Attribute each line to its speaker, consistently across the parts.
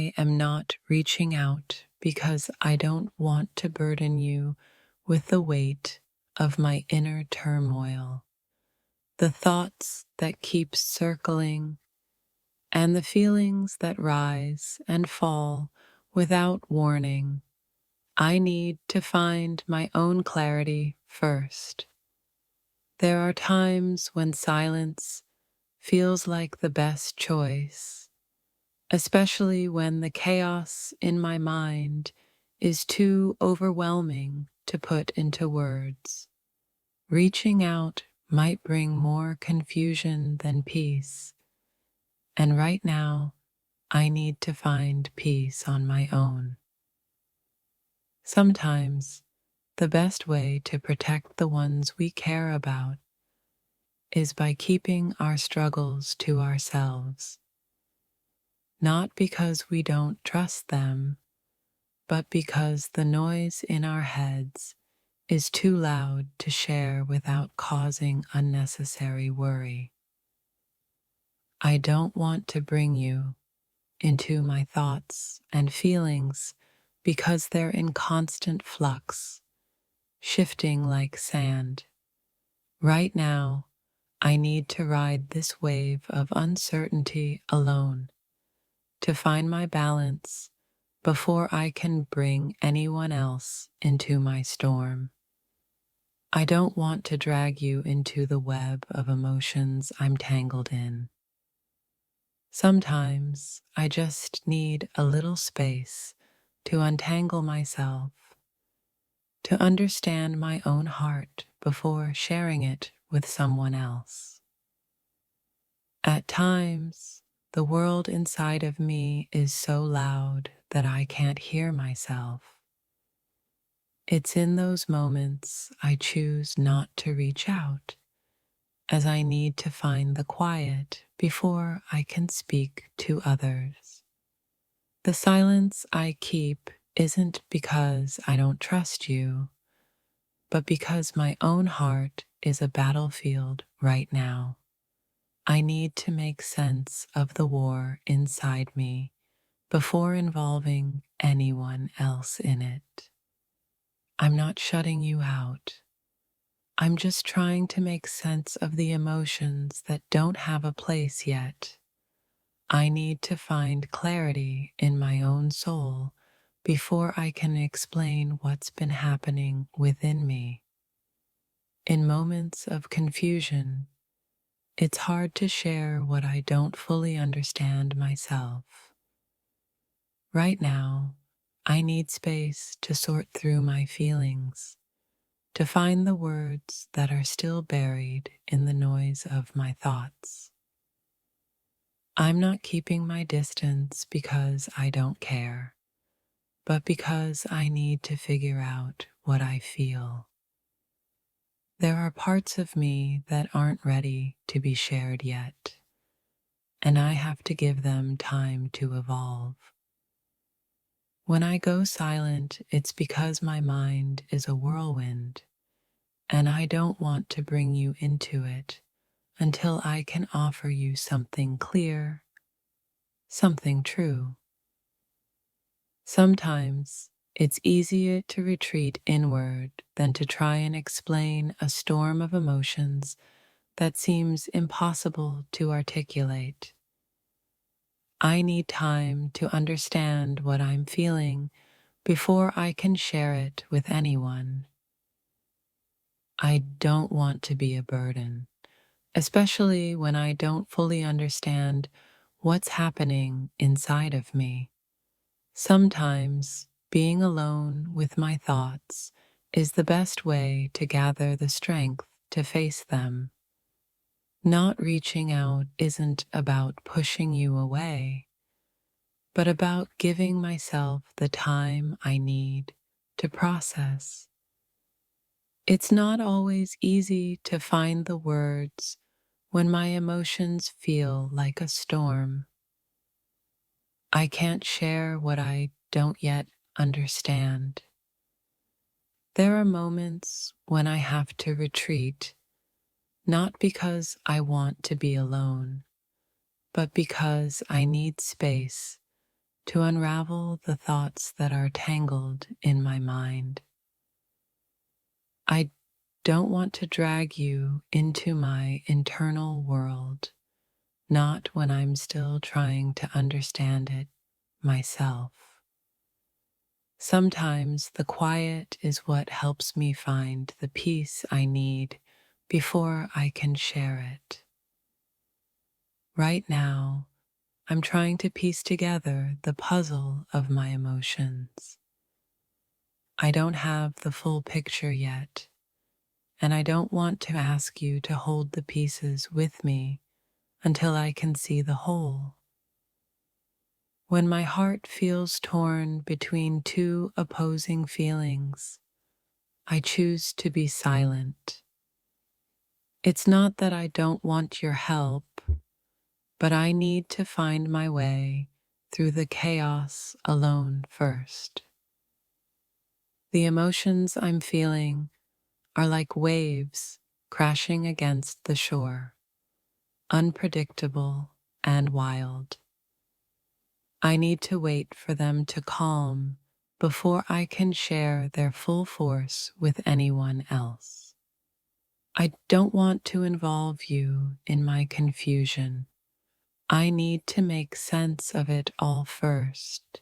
Speaker 1: I am not reaching out because I don't want to burden you with the weight of my inner turmoil, the thoughts that keep circling, and the feelings that rise and fall without warning. I need to find my own clarity first. There are times when silence feels like the best choice, especially when the chaos in my mind is too overwhelming to put into words. Reaching out might bring more confusion than peace, and right now I need to find peace on my own. Sometimes the best way to protect the ones we care about is by keeping our struggles to ourselves, not because we don't trust them, but because the noise in our heads is too loud to share without causing unnecessary worry. I don't want to bring you into my thoughts and feelings because they're in constant flux, shifting like sand. Right now, I need to ride this wave of uncertainty alone, to find my balance before I can bring anyone else into my storm. I don't want to drag you into the web of emotions I'm tangled in. Sometimes I just need a little space to untangle myself, to understand my own heart before sharing it with someone else. At times, the world inside of me is so loud that I can't hear myself. It's in those moments I choose not to reach out, as I need to find the quiet before I can speak to others. The silence I keep isn't because I don't trust you, but because my own heart is a battlefield right now. I need to make sense of the war inside me before involving anyone else in it. I'm not shutting you out. I'm just trying to make sense of the emotions that don't have a place yet. I need to find clarity in my own soul before I can explain what's been happening within me. In moments of confusion, it's hard to share what I don't fully understand myself. Right now, I need space to sort through my feelings, to find the words that are still buried in the noise of my thoughts. I'm not keeping my distance because I don't care, but because I need to figure out what I feel. There are parts of me that aren't ready to be shared yet, and I have to give them time to evolve. When I go silent, it's because my mind is a whirlwind, and I don't want to bring you into it until I can offer you something clear, something true. Sometimes it's easier to retreat inward than to try and explain a storm of emotions that seems impossible to articulate. I need time to understand what I'm feeling before I can share it with anyone. I don't want to be a burden, especially when I don't fully understand what's happening inside of me. Sometimes being alone with my thoughts is the best way to gather the strength to face them. Not reaching out isn't about pushing you away, but about giving myself the time I need to process. It's not always easy to find the words when my emotions feel like a storm. I can't share what I don't yet understand. There are moments when I have to retreat, not because I want to be alone, but because I need space to unravel the thoughts that are tangled in my mind. I don't want to drag you into my internal world, not when I'm still trying to understand it myself. Sometimes the quiet is what helps me find the peace I need before I can share it. Right now, I'm trying to piece together the puzzle of my emotions. I don't have the full picture yet, and I don't want to ask you to hold the pieces with me until I can see the whole. When my heart feels torn between two opposing feelings, I choose to be silent. It's not that I don't want your help, but I need to find my way through the chaos alone first. The emotions I'm feeling are like waves crashing against the shore, unpredictable and wild. I need to wait for them to calm before I can share their full force with anyone else. I don't want to involve you in my confusion. I need to make sense of it all first,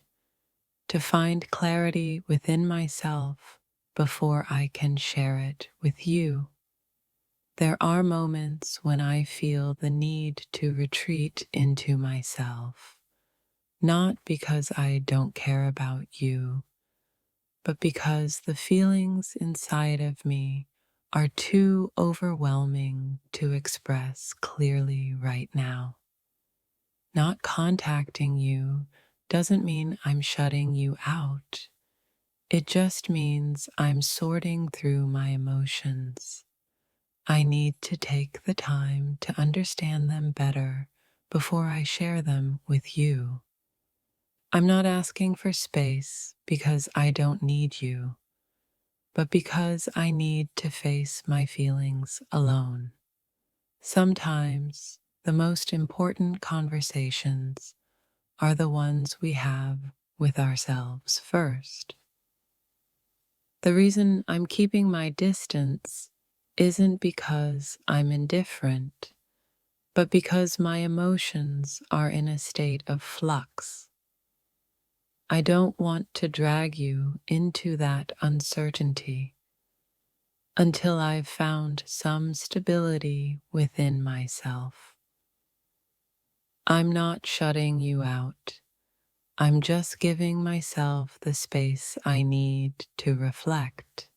Speaker 1: to find clarity within myself before I can share it with you. There are moments when I feel the need to retreat into myself, not because I don't care about you, but because the feelings inside of me are too overwhelming to express clearly right now. Not contacting you doesn't mean I'm shutting you out. It just means I'm sorting through my emotions. I need to take the time to understand them better before I share them with you. I'm not asking for space because I don't need you, but because I need to face my feelings alone. Sometimes the most important conversations are the ones we have with ourselves first. The reason I'm keeping my distance isn't because I'm indifferent, but because my emotions are in a state of flux. I don't want to drag you into that uncertainty until I've found some stability within myself. I'm not shutting you out. I'm just giving myself the space I need to reflect.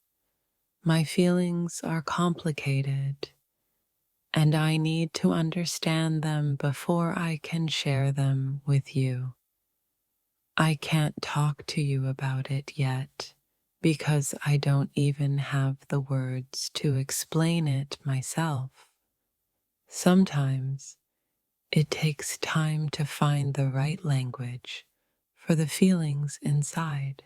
Speaker 1: My feelings are complicated, and I need to understand them before I can share them with you. I can't talk to you about it yet because I don't even have the words to explain it myself. Sometimes it takes time to find the right language for the feelings inside.